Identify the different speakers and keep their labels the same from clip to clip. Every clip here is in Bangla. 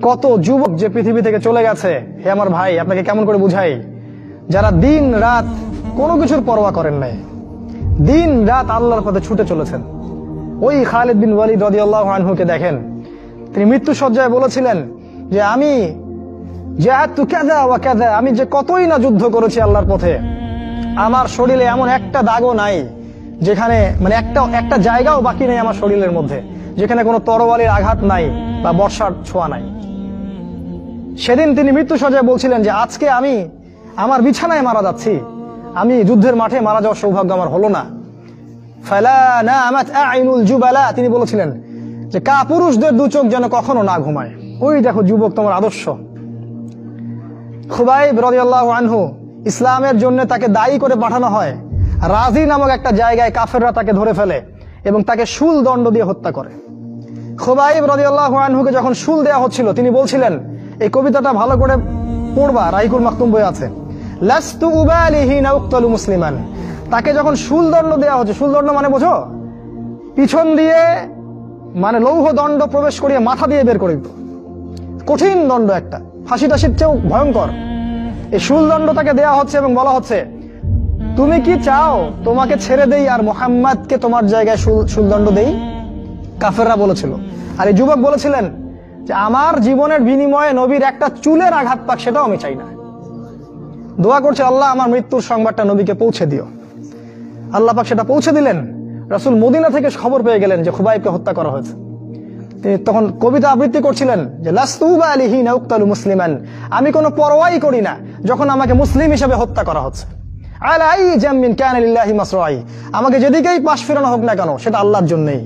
Speaker 1: কত যুবক যে পৃথিবী থেকে চলে গেছে, হে আমার ভাই, আপনাকে কেমন করে বুঝাই, যারা দিন রাত কোনো কিছুর পরোয়া করেন নাই, দিন রাত আল্লাহর পথে ছুটে চলেছেন। ওই খালিদ বিন ওয়ালিদ রাদিয়াল্লাহু আনহুকে দেখেন, তিনি মৃত্যু সজ্জায় বলেছিলেন যে আমি জাহাদতু কাযা ওয়া কাযা, আমি যে কতই না যুদ্ধ করেছি আল্লাহর পথে, আমার শরীরে এমন একটা দাগও নাই যেখানে, মানে একটা জায়গাও বাকি নেই আমার শরীরের মধ্যে যেখানে কোনো তরবারির আঘাত নাই বা বর্ষার ছোঁয়া নাই। সেদিন তিনি মৃত্যু সজ্জায় বলছিলেন যে আজকে আমি আমার বিছানায় মারা যাচ্ছি, আমি যুদ্ধের মাঠে মারা যাওয়ার সৌভাগ্য আমার হলো না। ফালা নামাত আইনুল জুবালা, তিনি বলেছিলেন যে কাপুরুষদের দু চোখ যেন কখনো না ঘুমায়। ওই দেখো যুবক, তোমার আদর্শ। খুবাইব রাদিয়াল্লাহু আনহু, ইসলামের জন্য তাকে দায়ী করে পাঠানো হয়, রাজি নামক একটা জায়গায় কাফেররা তাকে ধরে ফেলে এবং তাকে শুল দণ্ড দিয়ে হত্যা করে। খুবাইব রাদিয়াল্লাহু আনহুকে যখন শুল দেয়া হচ্ছিল, তিনি বলছিলেন, এই কবিতাটা ভালো করে পড়বা, রাইকুল মাকতুম বই আছে, লাস্তু উবালিহি না উক্তালু মুসলিমান। তাকে যখন শুল দণ্ড দেওয়া হচ্ছে, শুল দণ্ড মানে বোঝো, পিছন দিয়ে মানে লৌহ দণ্ড প্রবেশ করিয়ে মাথা দিয়ে বের করে দিত, কঠিন দণ্ড, একটা ফাঁসি টাসির চেয়েও ভয়ঙ্কর। এই শুল দণ্ড তাকে দেওয়া হচ্ছে এবং বলা হচ্ছে, তুমি কি চাও তোমাকে ছেড়ে দেই আর মুহাম্মাদকে তোমার জায়গায় শুল দণ্ড দেই? কাফেররা বলেছিল। আর এই যুবক বলেছিলেন যে আমার জীবনের বিনিময়ে নবীর একটা চুলের আঘাত পাক, সেটাও আমি চাই না। দোয়া করছে, আল্লাহ আমার মৃত্যুর সংবাদটা নবীকে পৌঁছে দিও। আল্লাহ পাক সেটা পৌঁছে দিলেন। রাসূল মদিনা থেকে খবর পেয়ে গেলেন যে খুবাইবকে হত্যা করা হয়েছে। তিনি তখন কবিতা আবৃত্তি করছিলেন যে লাস্তু উবালিহি না উক্তালু মুসলিমান, আমি কোনো পরোয়াই করি না যখন আমাকে মুসলিম হিসেবে হত্যা করা হচ্ছে। আলা আই জামিন কানা লিল্লাহি মাসরাই, আমাকে যেদিকেই পাশ ফেরানো হোক না কেন সেটা আল্লাহর জন্যই।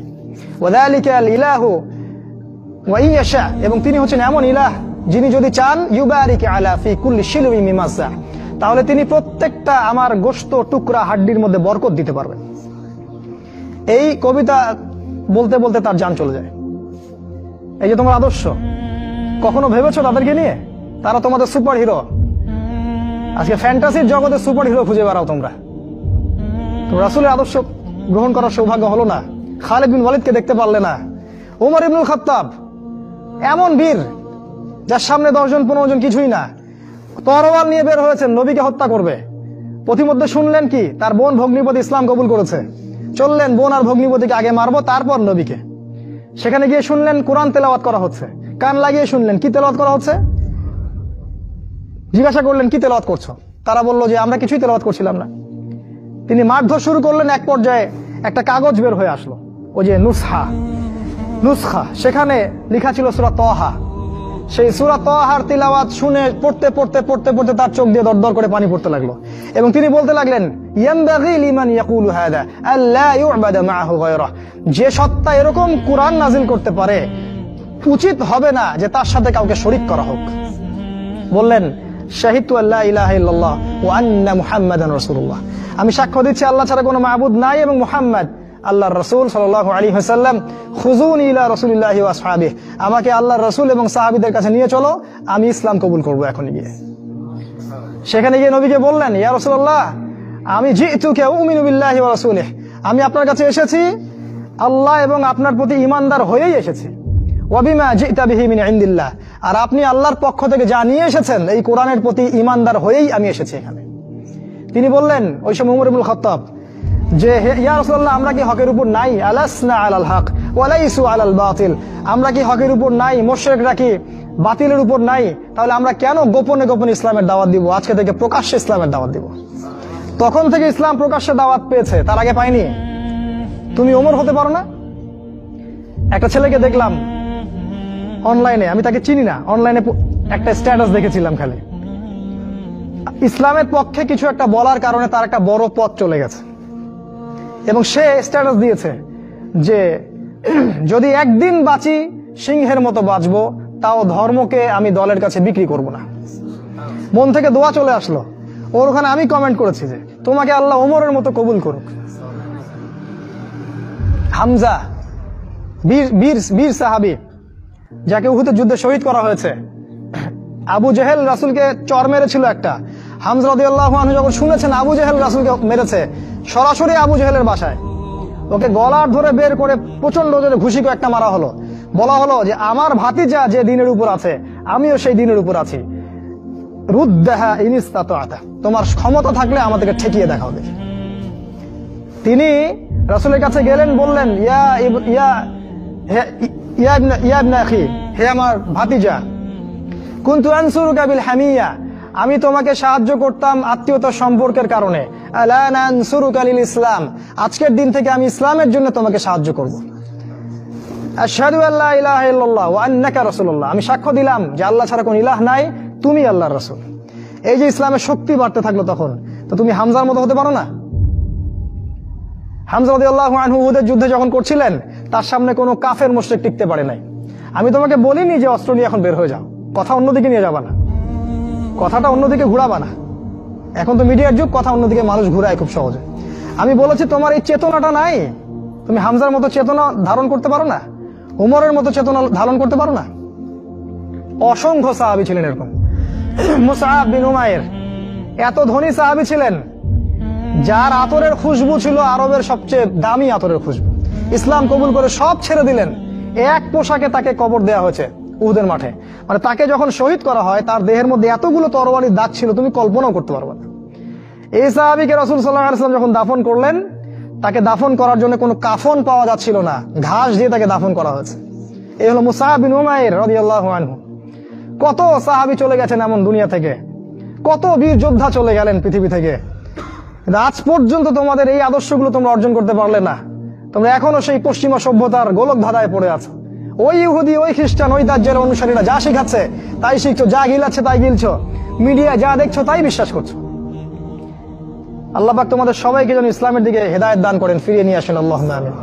Speaker 1: ওয়াযালিকাল ইলাহু ওয়া ইয়াশা, এবং তিনি হচ্ছেন এমন ইলাহ যিনি যদি চান ইউবারিক আলা ফি কুল্লি শিলউই মিমাসা, তাহলে তিনি প্রত্যেকটা আমার গোশত টুকরা হাড্ডির মধ্যে বরকত দিতে পারবেন। এই কবিতা বলতে বলতে তার জান চলে যায়। এই যে তোমার আদর্শ, কখনো ভেবেছো তাদেরকে নিয়ে? তারা তোমাদের সুপার হিরো। আজকে ফ্যান্টাসির জগতে সুপার হিরো খুঁজে বেড়াও তোমরা। তো রাসূলের আদর্শ গ্রহণ করার সৌভাগ্য হলো না, খালিদ বিন ওয়ালিদকে দেখতে পারলে না। ওমর ইবনুল খাত্তাব এমন বীর, যার সামনে 10 জন 15 জন কিছুই না, তরোয়াল নিয়ে বের হয়েছেন নবীকে হত্যা করবে। পথিমধ্যে শুনলেন কি তার বোন ভগ্নিপতি ইসলাম কবুল করেছে, চললেন বোন আর ভগ্নিপতিকে আগে মারবো তারপর নবীকে। সেখানে গিয়ে শুনলেন কোরআন তেলাওয়াত করা হচ্ছে, কান লাগিয়ে শুনলেন কি তেলাওয়াত করা হচ্ছে। জিজ্ঞাসা করলেন কি তেলাওয়াত করছো? তারা বলল যে আমরা কিছুই তেলাওয়াত করছিলাম না। তিনি মারধর শুরু করলেন। এক পর্যায়ে একটা কাগজ বের হয়ে আসলো, ওই যে নুসখা, সেখানে লেখা ছিল সূরা তাহা। সেই সূরা তাহার তিলাওয়াত শুনে পড়তে পড়তে পড়তে পড়তে তার চোখ দিয়ে দরদর করে পানি পড়তে লাগলো এবং তিনি বলতে লাগলেন, ইয়ানবাগি লিমান ইয়াকুলু হাদা আল্লা ইউবাদা মাআহু গায়রা, যে সত্তা এরকম কুরআন নাজিল করতে পারে উচিত হবে না যে তার সাথে কাউকে শরীক করা হোক। বললেন, শাহিদতু আল্লা ইলাহা ইল্লাল্লাহ ওয়া আন্না মুহাম্মাদান রাসূলুল্লাহ, আমি সাক্ষ্য দিচ্ছি আল্লাহ ছাড়া কোনো মাবুদ নাই এবং মুহাম্মদ আল্লাহর রাসূল সাল্লাল্লাহু আলাইহি ওয়াসাল্লাম। খুযুনি ইলা রাসূলিল্লাহি ওয়া আসহাবিহি, আমাকে আল্লাহর রাসূল এবং সাহাবীদের কাছে নিয়ে চলো, আমি ইসলাম কবুল করব এখনই গিয়ে। সেখানে গিয়ে নবীকে বললেন, ইয়া রাসূলুল্লাহ, আমি জিতুকা উমিনু বিল্লাহি ওয়া রাসূলিহি, আমি আপনার কাছে এসেছি আল্লাহ এবং আপনার প্রতি ঈমানদার হয়েই এসেছি। ওয়া বিমা জিতা বিহি মিন ইনদিল্লাহ, আর আপনি আল্লাহর পক্ষ থেকে যা নিয়ে এসেছেন এই কোরআনের প্রতি ঈমানদার হয়েই আমি এসেছি এখানে। তিনি বললেন, ওই সময় ওমর ইবনুল খাত্তাব, যে ইয়া রাসূলুল্লাহ, আমরা কি হকের উপর নাই? আলাসনা আলাল হক ওয়া লাইসু আলাল বাতিল, আমরা কি হকের উপর নাই? মুশরিকরা কি বাতিলের উপর নাই? তাহলে আমরা কেন গোপনে গোপনে ইসলামের দাওয়াত দিব? আজকে থেকে প্রকাশ্যে ইসলামের দাওয়াত দিব। তখন থেকে ইসলাম প্রকাশ্যে দাওয়াত পেয়েছে, তার আগে পায়নি। তুমি ওমর হতে পারো না? একটা ছেলেকে দেখলাম অনলাইনে, আমি তাকে চিনি না, অনলাইনে একটা স্ট্যাটাস দেখেছিলাম, খালি ইসলামের পক্ষে কিছু একটা বলার কারণে তার একটা বড় পথ চলে গেছে এবং সে স্ট্যাটাস দিয়েছে যে যদি একদিন বাঁচি সিংহের মতো বাঁচবো, তাও ধর্মকে আমি দলের কাছে বিক্রি করব না। মন থেকে দোয়া চলে আসলো ওর ওখানে। আমি কমেন্ট করেছি যে তোমাকে আল্লাহ ওমরের মতো কবুল করুক। হামজা বীর সাহাবী, যাকে উহুদের যুদ্ধে শহীদ করা হয়েছে। আবু জেহেল রাসূলকে চর মেরেছিল একটা। হামজা রাদিয়াল্লাহু আনহু যখন শুনেছেন আবু জেহেল রাসূলকে মেরেছে, সরাসরি আবু জেহেলের বাসায় ওকে গলার ধরে বের করে প্রচন্ড জোরে ঘুষি করে একটা মারা হলো। বলা হলো যে আমার ভাতিজা যে দিনের উপর আছে আমিও সেই দিনের উপর আছি, রুদ্দাহা ইন ইসতাতা'তা, তোমার ক্ষমতা থাকলে আমাদেরকে ঠেকিয়ে দেখাও দেখি। তিনি রাসূলের কাছে গেলেন, বললেন ইয়া ইবনা আখি, হে আমার ভাতিজা, কুনতু আনসুরুকা বিল হামিয়া, আমি তোমাকে সাহায্য করতাম আত্মীয়তা সম্পর্কের কারণে, আলা নানসুরুকা লিল ইসলাম, আজকের দিন থেকে আমি ইসলামের জন্য তোমাকে সাহায্য করব। আশহাদু আল্লা ইলাহা ইল্লাল্লাহ ওয়া আন্নাকা রাসূলুল্লাহ, আমি সাক্ষ্য দিলাম যে আল্লাহ ছাড়া কোনো ইলাহ নাই, তুমি আল্লাহর রাসূল। এই যে ইসলামের শক্তি বাড়তে থাকলো তখন, তো তুমি হামজার মতো হতে পারো না? হামজা রাদিয়াল্লাহু আনহু উহুদের যুদ্ধে যখন করছিলেন, তার সামনে কোনো কাফের মুশরিক টিকতে পারে নাই। আমি তোমাকে বলিনি যে অস্ত্র নিয়ে এখন বের হয়ে যাও, কথা অন্যদিকে নিয়ে যাবা না, কথাটা অন্যদিকে ঘুরাবা না। এখন তো মিডিয়ার যুগ, কথা অন্যদিকে মানুষ ঘুরায় খুব সহজে। আমি বলেছি তোমার এই চেতনাটা নাই, তুমি হামজার মতো চেতনা ধারণ করতে পারো না, উমরের মতো চেতনা ধারণ করতে পারো না। অসংখ্য সাহাবী ছিলেন এরকম। মুসআব বিন উমাইর এত ধনী সাহাবী ছিলেন, যার আতরের খুশবু ছিল আরবের সবচেয়ে দামি আতরের খুশবু। ইসলাম কবুল করে সব ছেড়ে দিলেন, এক পোশাকে তাকে কবর দেওয়া হয়েছে উহুদের মাঠে। মানে তাকে যখন শহীদ করা হয়, তার দেহের মধ্যে এতগুলো তরবারির দাগ ছিল, তুমি কল্পনাও করতে পারবে না। এই সাহাবীকে রাসূল সাল্লাল্লাহু আলাইহি ওয়াসাল্লাম যখন দাফন করলেন, তাকে দাফন করার জন্য কোনো কাফন পাওয়া যাচ্ছিল না, ঘাস দিয়ে তাকে দাফন করা হয়েছে। এই হলো মুসআব বিন উমাইর রাদিয়াল্লাহু আনহু। কত সাহাবী চলে গেছেন এমন দুনিয়া থেকে, কত বীর যোদ্ধা চলে গেলেন পৃথিবী থেকে, আজ পর্যন্ত তোমাদের এই আদর্শগুলো তোমরা অর্জন করতে পারলে না। তোমরা এখনো সেই পশ্চিমা সভ্যতার গোলক ধাঁধায় পড়ে আছো। ওই ইহুদি, ওই খ্রিস্টান, ওই দাজ্জালের অনুসারীরা যা শিখাচ্ছে তাই শিখছো, যা গিলাচ্ছে তাই গিলছো, মিডিয়া যা দেখছো তাই বিশ্বাস করছো। আল্লাহ পাক তোমাদের সবাইকে যেন ইসলামের দিকে হেদায়েত দান করেন, ফিরিয়ে নিয়ে আসেন। আল্লাহুম্মা আমিন।